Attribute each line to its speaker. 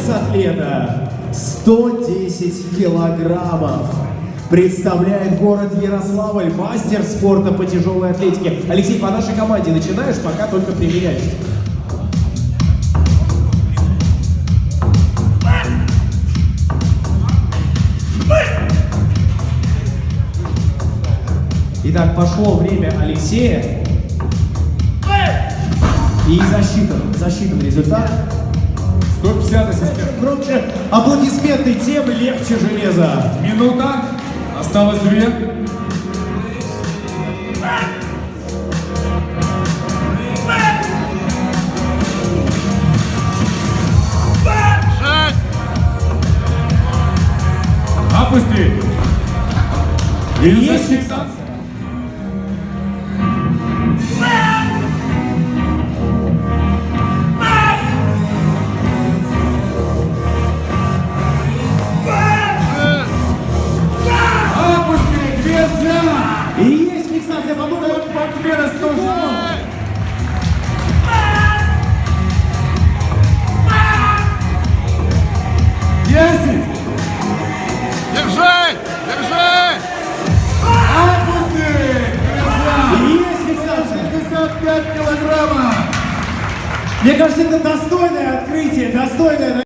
Speaker 1: вес атлета 110 килограммов. Представляет город Ярославль, мастер спорта по тяжелой атлетике. Алексей, по нашей команде начинаешь, пока только примеряешься. Итак, пошло время Алексея. И засчитан результат.
Speaker 2: 150 ассистентов.
Speaker 1: Громче аплодисменты темы легче железа.
Speaker 2: Минута. Осталось 2. Опусти. И
Speaker 1: Есть
Speaker 2: фиксация.
Speaker 1: И есть фиксация, по-моему,
Speaker 2: Спортсмена 100. 10.
Speaker 3: Держи! Держи!
Speaker 2: Опусти.
Speaker 1: И есть фиксация.
Speaker 2: 55 килограммов.
Speaker 1: Мне кажется, это достойное открытие, достойное.